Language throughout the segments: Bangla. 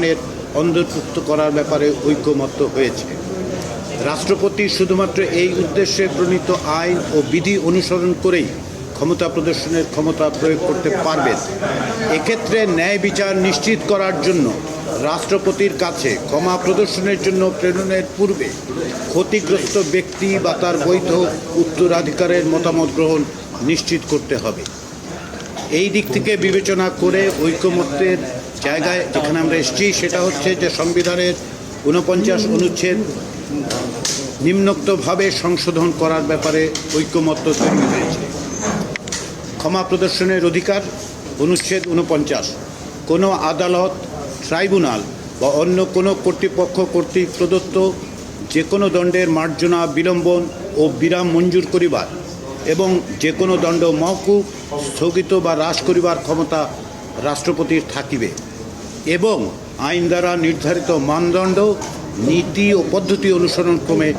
সংবিধানের অন্তর্ভুক্ত করার ব্যাপারে ঐকমত্য হয়েছে। রাষ্ট্রপতি শুধুমাত্র এই উদ্দেশ্যে প্রণীত আইন ও বিধি অনুসরণ করেই ক্ষমতা প্রদর্শনের ক্ষমতা প্রয়োগ করতে পারবেন। এক্ষেত্রে ন্যায় বিচার নিশ্চিত করার জন্য রাষ্ট্রপতির কাছে ক্ষমা প্রদর্শনের জন্য প্রেরণের পূর্বে ক্ষতিগ্রস্ত ব্যক্তি বা তার বৈধ উত্তরাধিকারের মতামত গ্রহণ নিশ্চিত করতে হবে। এই দিক থেকে বিবেচনা করে ঐকমত্যের জায়গায় যেখানে আমরা এসেছি সেটা হচ্ছে যে সংবিধানের 49 অনুচ্ছেদ নিম্নোক্তভাবে সংশোধন করার ব্যাপারে ঐকমত্য তৈরি হয়েছে। ক্ষমা প্রদর্শনের অধিকার, অনুচ্ছেদ 49, কোনো আদালত, ট্রাইব্যুনাল বা অন্য কোনো কর্তৃপক্ষ কর্তৃক প্রদত্ত যে কোনো দণ্ডের মার্জনা, বিলম্বন ও বিরাম মঞ্জুর করিবার এবং যে কোনো দণ্ড মওকুফ, স্থগিত বা হ্রাস করিবার ক্ষমতা রাষ্ট্রপতির থাকিবে এবং আইন দ্বারা নির্ধারিত মানদণ্ড, নীতি ও পদ্ধতি অনুসরণ ক্রমে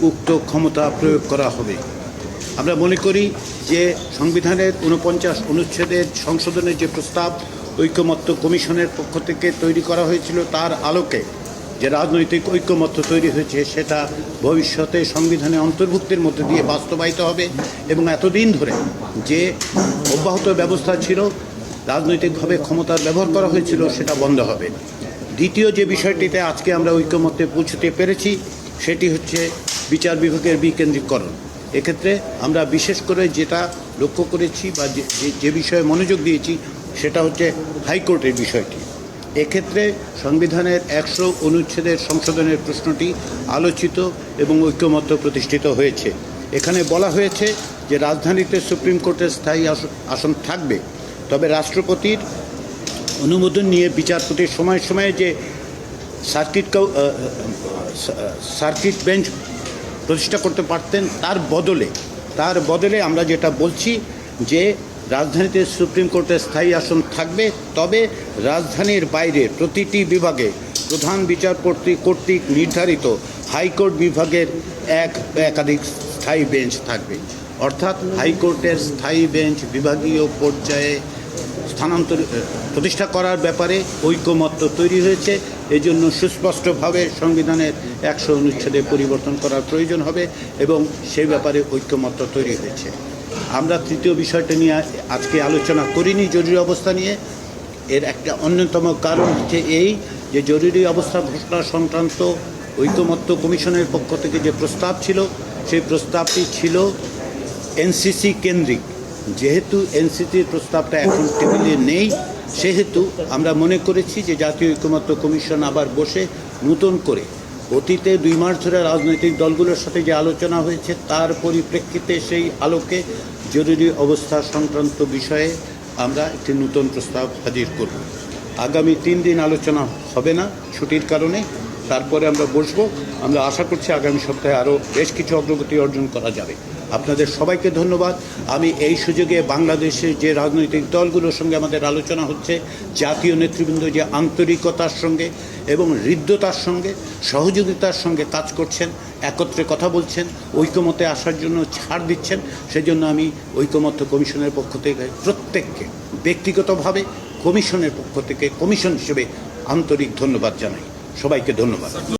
উক্ত ক্ষমতা প্রয়োগ করা হবে। আমরা মনে করি যে সংবিধানের 49 অনুচ্ছেদের সংশোধনের যে প্রস্তাব ঐকমত্য কমিশনের পক্ষ থেকে তৈরি করা হয়েছিল, তার আলোকে যে রাজনৈতিক ঐকমত্য তৈরি হয়েছে সেটা ভবিষ্যতে সংবিধানে অন্তর্ভুক্তির মধ্যে দিয়ে বাস্তবায়িত হবে এবং এতদিন ধরে যে অব্যাহত ব্যবস্থা ছিল, রাজনৈতিকভাবে ক্ষমতার ব্যবহার করা হয়েছিল, সেটা বন্ধ হবে। দ্বিতীয় যে বিষয়টিতে আজকে আমরা ঐকমত্যে পৌঁছতে পেরেছি সেটি হচ্ছে বিচার বিভাগের বিকেন্দ্রীকরণ। এক্ষেত্রে আমরা বিশেষ করে যেটা লক্ষ্য করেছি বা যে বিষয়ে মনোযোগ দিয়েছি সেটা হচ্ছে হাইকোর্টের বিষয়টি। এক্ষেত্রে সংবিধানের 100 অনুচ্ছেদের সংশোধনের প্রশ্নটি আলোচিত এবং ঐকমত্য প্রতিষ্ঠিত হয়েছে। এখানে বলা হয়েছে যে রাজধানীতে সুপ্রিম কোর্টের স্থায়ী আসন থাকবে, তবে রাষ্ট্রপতির অনুমোদন নিয়ে বিচারপতির সময়ে সময়ে যে সার্কিট বেঞ্চ প্রতিষ্ঠা করতে পারতেন, তার বদলে আমরা যেটা বলছি যে রাজধানীতে সুপ্রিম কোর্টের স্থায়ী আসন থাকবে, তবে রাজধানীর বাইরে প্রতিটি বিভাগে প্রধান বিচারপতি কর্তৃক নির্ধারিত হাইকোর্ট বিভাগের একাধিক স্থায়ী বেঞ্চ থাকবে। অর্থাৎ হাইকোর্টের স্থায়ী বেঞ্চ বিভাগীয় পর্যায়ে প্রতিষ্ঠা করার ব্যাপারে ঐকমত্য তৈরি হয়েছে। এজন্য সুস্পষ্টভাবে সংবিধানের 100 অনুচ্ছেদে পরিবর্তন করার প্রয়োজন হবে এবং সেই ব্যাপারে ঐকমত্য তৈরি হয়েছে। আমরা তৃতীয় বিষয়টা নিয়ে আজকে আলোচনা করিনি, জরুরি অবস্থা নিয়ে। এর একটা অন্যতম কারণ হচ্ছে এই যে জরুরি অবস্থা ঘোষণা সংক্রান্ত ঐকমত্য কমিশনের পক্ষ থেকে যে প্রস্তাব ছিল, সেই প্রস্তাবটি ছিল এনসিসি কেন্দ্রিক। যেহেতু এনসিসির প্রস্তাবটা এখন টেবিলে নেই, সেহেতু আমরা মনে করেছি যে জাতীয় ঐকমত্য কমিশন আবার বসে নতুন করে অতীতে 2 মাস ধরে রাজনৈতিক দলগুলোর সাথে যে আলোচনা হয়েছে তার পরিপ্রেক্ষিতে সেই আলোকে জরুরি অবস্থা সংক্রান্ত বিষয়ে আমরা একটি নতুন প্রস্তাব হাজির করব। আগামী 3 দিন আলোচনা হবে না ছুটির কারণে, তারপরে আমরা বসবো। আমরা আশা করছি আগামী সপ্তাহে আরও বেশ কিছু অগ্রগতি অর্জন করা যাবে। আপনাদের সবাইকে ধন্যবাদ। আমি এই সুযোগে বাংলাদেশের যে রাজনৈতিক দলগুলোর সঙ্গে আমাদের আলোচনা হচ্ছে, জাতীয় নেতৃবৃন্দ যে আন্তরিকতার সঙ্গে এবং হৃদ্যতার সঙ্গে সহযোগিতার সঙ্গে কাজ করছেন, একত্রে কথা বলছেন, ঐকমত্যে আসার জন্য ছাড় দিচ্ছেন, সেজন্য আমি ঐকমত্য কমিশনের পক্ষ থেকে প্রত্যেককে ব্যক্তিগতভাবে কমিশনের পক্ষ থেকে কমিশন হিসেবে আন্তরিক ধন্যবাদ জানাই। সবাইকে ধন্যবাদ।